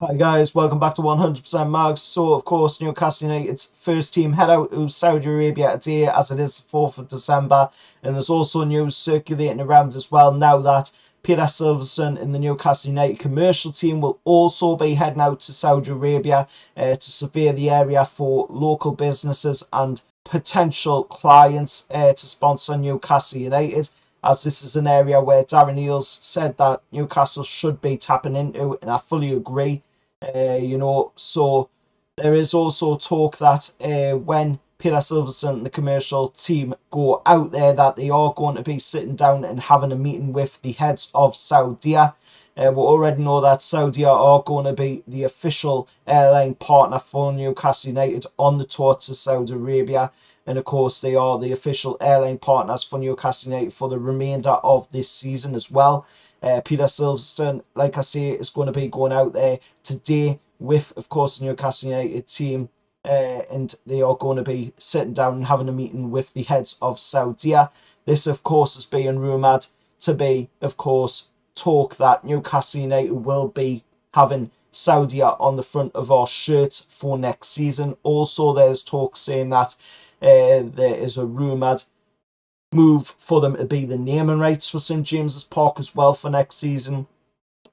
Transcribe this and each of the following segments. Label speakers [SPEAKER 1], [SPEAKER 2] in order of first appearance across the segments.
[SPEAKER 1] Hi guys, welcome back to 100% Mags. So of course Newcastle United's first team head out to Saudi Arabia today as it is the 4th of December, and there's also news circulating around as well now that Peter Silverson in the Newcastle United commercial team will also be heading out to Saudi Arabia to survey the area for local businesses and potential clients to sponsor Newcastle United, as this is an area where Darren Eales said that Newcastle should be tapping into, and I fully agree. So there is also talk that when Peter Silverson and the commercial team go out there, that they are going to be sitting down and having a meeting with the heads of Saudia. We already know that Saudia are going to be the official airline partner for Newcastle United on the tour to Saudi Arabia. And of course, they are the official airline partners for Newcastle United for the remainder of this season as well. Peter Silverstone, like I say, is going to be going out there today with, of course, the Newcastle United team, and they are going to be sitting down and having a meeting with the heads of Saudia. This, of course, is being rumoured to be, of course, talk that Newcastle United will be having Saudia on the front of our shirt for next season. Also, there's talk saying that there is a rumoured move for them to be the naming rights for St James's Park as well for next season.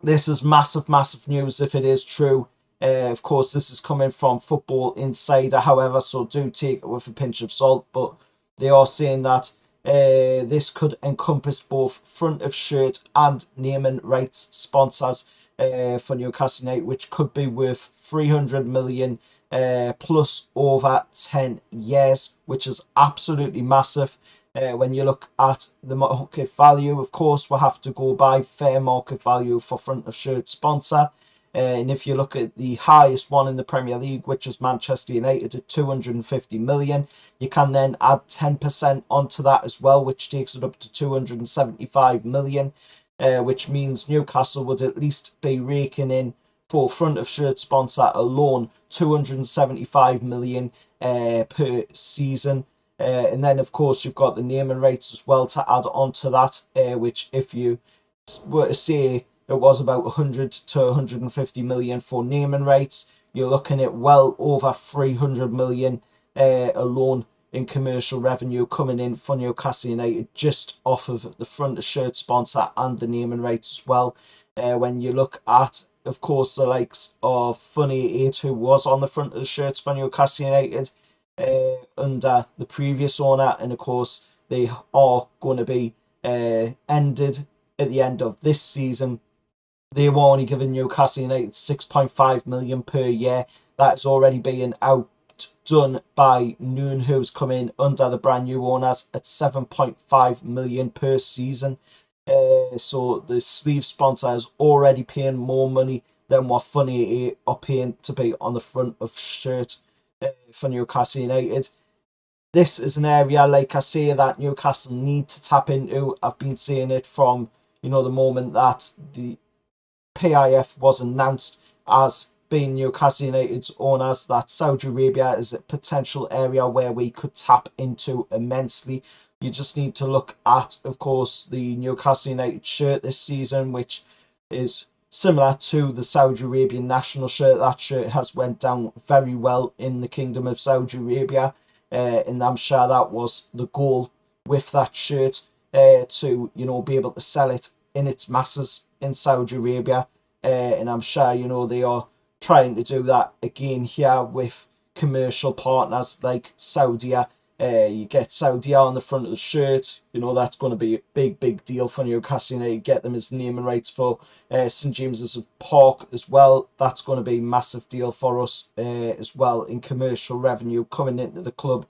[SPEAKER 1] This is massive, massive news if it is true. Of course, this is coming from Football Insider, however, so do take it with a pinch of salt. But they are saying that this could encompass both front of shirt and naming rights sponsors for Newcastle United, which could be worth 300 million plus over 10 years, which is absolutely massive. When you look at the market value, of course, we'll have to go by fair market value for front of shirt sponsor. And if you look at the highest one in the Premier League, which is Manchester United at 250 million, you can then add 10% onto that as well, which takes it up to 275 million, which means Newcastle would at least be raking in for front of shirt sponsor alone 275 million per season. And then, of course, you've got the naming rights as well to add on to that, which if you were to say it was about 100 to 150 million for naming rights, you're looking at well over 300 million alone in commercial revenue coming in for Newcastle United just off of the front of shirt sponsor and the naming rights as well. When you look at, of course, the likes of Funny 8, who was on the front of the shirts for Newcastle United under the previous owner, and of course they are going to be ended at the end of this season. They were only giving Newcastle United 6.5 million per year. That's already being outdone by Noon, who's come in under the brand new owners at 7.5 million per season. So the sleeve sponsor is already paying more money than what Funny 8 are paying to be on the front of shirt for Newcastle United. This is an area, like I say, that Newcastle need to tap into. I've been saying it from the moment that the PIF was announced as being Newcastle United's owners, that Saudi Arabia is a potential area where we could tap into immensely. You just need to look at, of course, the Newcastle United shirt this season, which is similar to the Saudi Arabian national shirt. That shirt has went down very well in the Kingdom of Saudi Arabia, and I'm sure that was the goal with that shirt, to be able to sell it in its masses in Saudi Arabia, and I'm sure they are trying to do that again here with commercial partners like Saudia. You get Saudia on the front of the shirt, that's going to be a big, big deal for Newcastle United. Get them as naming rights for St James's Park as well. That's going to be a massive deal for us as well in commercial revenue coming into the club,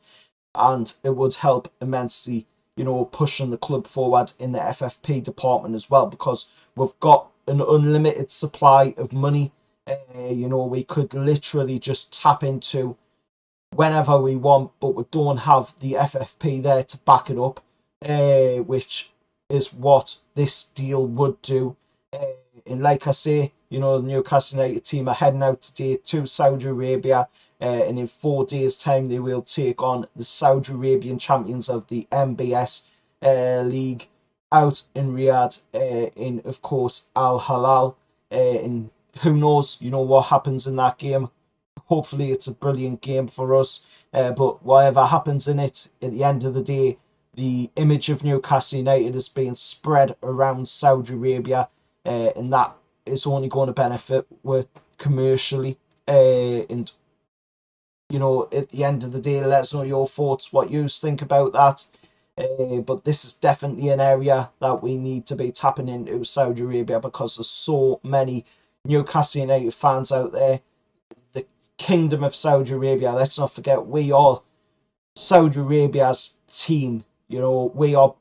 [SPEAKER 1] and it would help immensely, pushing the club forward in the FFP department as well, because we've got an unlimited supply of money. We could literally just tap into whenever we want, but we don't have the FFP there to back it up, which is what this deal would do. And like I say, the Newcastle United team are heading out today to Saudi Arabia, and in 4 days' time they will take on the Saudi Arabian champions of the MBS League out in Riyadh, in, of course, Al Halal. And who knows, what happens in that game. Hopefully it's a brilliant game for us. But whatever happens in it, at the end of the day, the image of Newcastle United is being spread around Saudi Arabia, and that is only going to benefit with commercially. And at the end of the day, let us know your thoughts, what you think about that. But this is definitely an area that we need to be tapping into, Saudi Arabia, because there's so many Newcastle United fans out there. The Kingdom of Saudi Arabia, let's not forget, we are Saudi Arabia's team. We are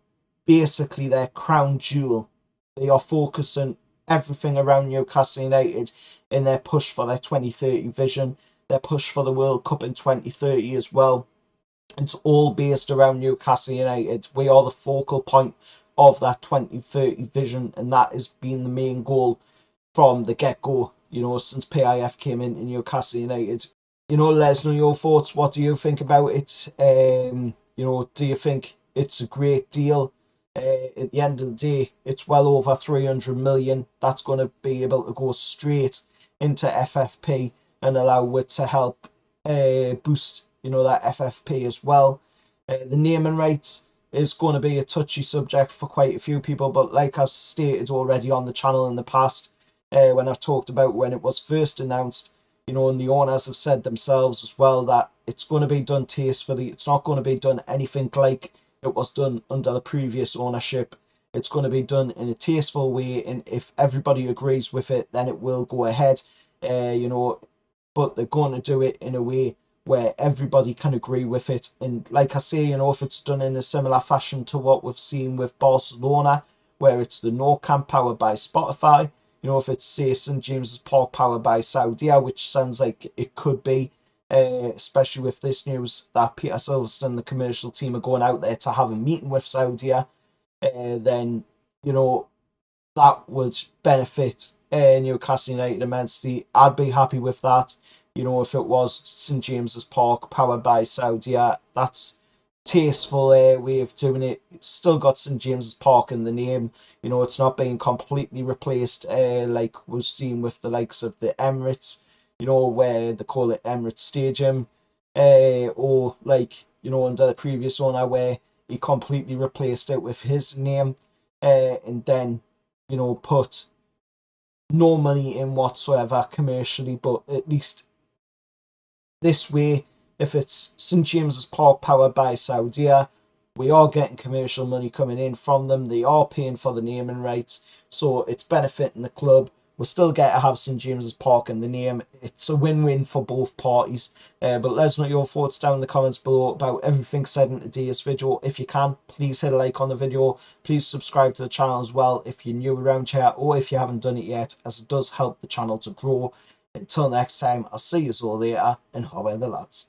[SPEAKER 1] basically their crown jewel. They are focusing everything around Newcastle United in their push for their 2030 vision, their push for the World Cup in 2030 as well. It's all based around Newcastle United. We are the focal point of that 2030 vision, and that has been the main goal from the get-go, since PIF came into Newcastle United. Let us know your thoughts. What do you think about it? Do you think it's a great deal? At the end of the day, it's well over 300 million. That's going to be able to go straight into FFP and allow it to help boost, that FFP as well. The naming rights is going to be a touchy subject for quite a few people, but like I've stated already on the channel in the past, when I've talked about when it was first announced, and the owners have said themselves as well that it's going to be done tastefully. It's not going to be done anything like it was done under the previous ownership. It's going to be done in a tasteful way, and if everybody agrees with it, then it will go ahead. But they're going to do it in a way where everybody can agree with it. And like I say, if it's done in a similar fashion to what we've seen with Barcelona, where it's the Nou Camp powered by Spotify, if it's, say, St James's Park powered by Saudia, which sounds like it could be, especially with this news that Peter Silverstone, the commercial team, are going out there to have a meeting with Saudia, then, that would benefit Newcastle United immensely. I'd be happy with that. If it was St James's Park powered by Saudia, that's tasteful way of doing it. It's still got St James's Park in the name. It's not being completely replaced like we've seen with the likes of the Emirates, where they call it Emirates Stadium, or like, under the previous owner where he completely replaced it with his name, and then, put no money in whatsoever commercially, but at least this way, if it's St James's Park powered by Saudia, we are getting commercial money coming in from them. They are paying for the naming rights, so it's benefiting the club. We still get to have St James's Park in the name. It's a win-win for both parties. But let us know your thoughts down in the comments below about everything said in today's video. If you can, please hit a like on the video. Please subscribe to the channel as well if you're new around here, or if you haven't done it yet, as it does help the channel to grow. Until next time, I'll see you all later, and how are the lads?